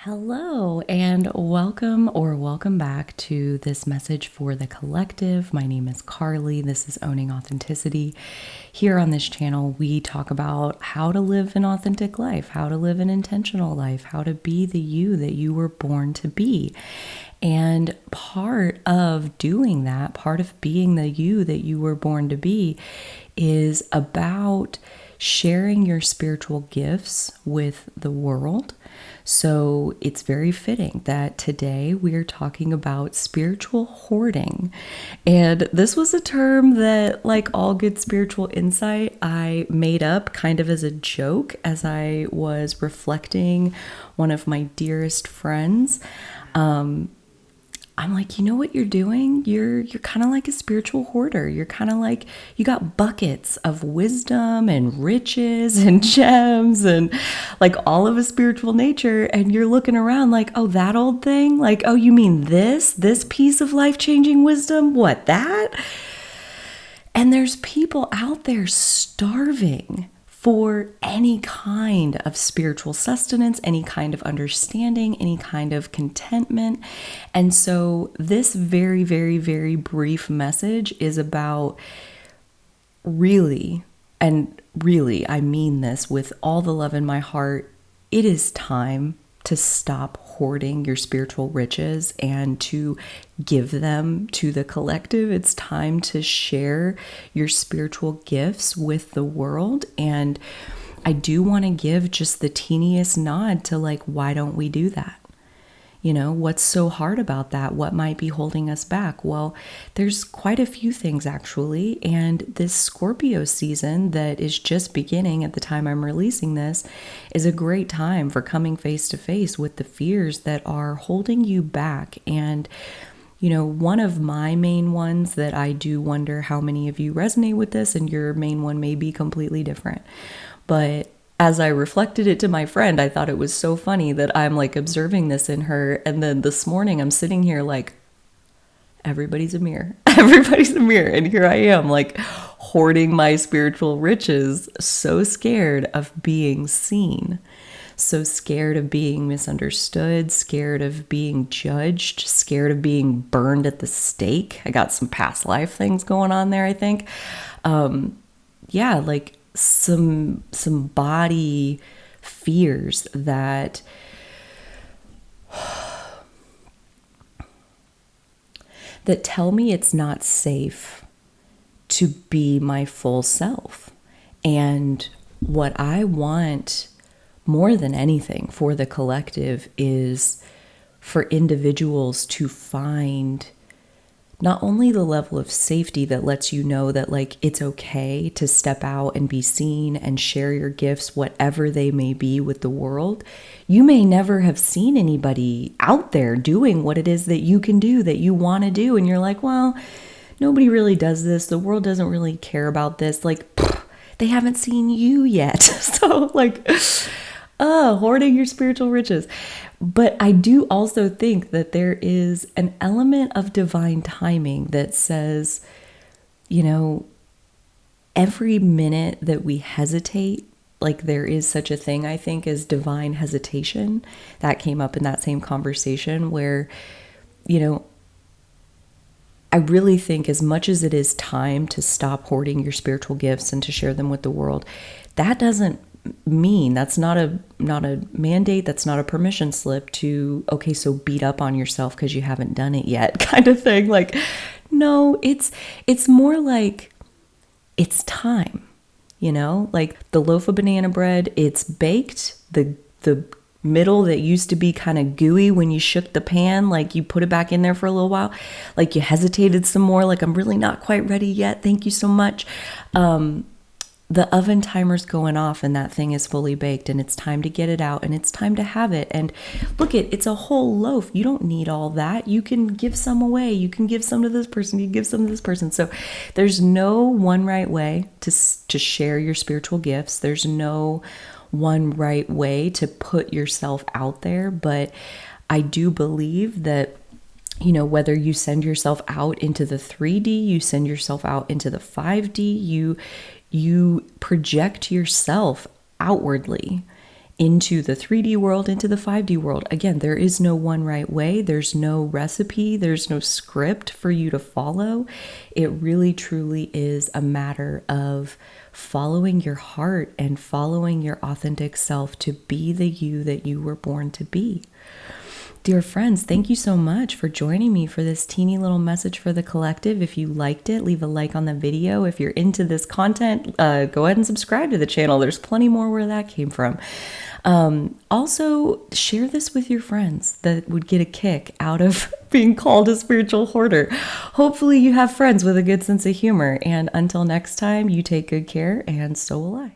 Hello, and welcome back to this message for the collective. My name is Carly. This is Owning Authenticity. Here on this channel, we talk about how to live an authentic life, how to live an intentional life, how to be the you that you were born to be. And part of doing that, part of being the you that you were born to be, is about sharing your spiritual gifts with the world. So it's very fitting that today we are talking about spiritual hoarding. And this was a term that, like all good spiritual insight, I made up kind of as a joke as I was reflecting one of my dearest friends. I'm like, you know what you're doing? You're kind of like a spiritual hoarder. You're kind of like, you got buckets of wisdom and riches and gems and like all of a spiritual nature. And you're looking around like, oh, that old thing? Like, oh, you mean this piece of life-changing wisdom? What, that? And there's people out there starving for any kind of spiritual sustenance, any kind of understanding, any kind of contentment. And so this very, very, very brief message is about really, I mean this with all the love in my heart, it is time to stop hoarding your spiritual riches and to give them to the collective. It's time to share your spiritual gifts with the world. And I do want to give just the teeniest nod to like, why don't we do that? You know, what's so hard about that? What might be holding us back? Well, there's quite a few things actually. And this Scorpio season that is just beginning at the time I'm releasing this is a great time for coming face to face with the fears that are holding you back. And, you know, one of my main ones that I do wonder how many of you resonate with this, and your main one may be completely different. But as I reflected it to my friend, I thought it was so funny that I'm like observing this in her. And then this morning I'm sitting here like, everybody's a mirror. Everybody's a mirror. And here I am like hoarding my spiritual riches, so scared of being seen, so scared of being misunderstood, scared of being judged, scared of being burned at the stake. I got some past life things going on there, I think. Like some body fears that tell me it's not safe to be my full self. And what I want more than anything for the collective is for individuals to find not only the level of safety that lets you know that like it's okay to step out and be seen and share your gifts, whatever they may be, with the world. You may never have seen anybody out there doing what it is that you can do, that you want to do. And you're like, well, nobody really does this. The world doesn't really care about this. Like, they haven't seen you yet. So like, hoarding your spiritual riches. But I do also think that there is an element of divine timing that says, you know, every minute that we hesitate, like there is such a thing, I think, as divine hesitation. That came up in that same conversation where, you know, I really think as much as it is time to stop hoarding your spiritual gifts and to share them with the world, that doesn't mean, that's not a mandate, that's not a permission slip to, okay, so beat up on yourself because you haven't done it yet kind of thing. Like, no, it's more like it's time, you know, like the loaf of banana bread, it's baked, the middle that used to be kind of gooey when you shook the pan, like you put it back in there for a little while, like you hesitated some more, like I'm really not quite ready yet, thank you so much. The oven timer's going off and that thing is fully baked and it's time to get it out and it's time to have it. And look, it's a whole loaf. You don't need all that. You can give some away. You can give some to this person. You can give some to this person. So there's no one right way to share your spiritual gifts. There's no one right way to put yourself out there. But I do believe that, you know, whether you send yourself out into the 3D, you send yourself out into the 5D, you project yourself outwardly into the 3D world, into the 5D world. Again, there is no one right way. There's no recipe. There's no script for you to follow. It really, truly is a matter of following your heart and following your authentic self to be the you that you were born to be. Dear friends, thank you so much for joining me for this teeny little message for the collective. If you liked it, leave a like on the video. If you're into this content, go ahead and subscribe to the channel. There's plenty more where that came from. Also, share this with your friends that would get a kick out of being called a spiritual hoarder. Hopefully you have friends with a good sense of humor. And until next time, you take good care, and so will I.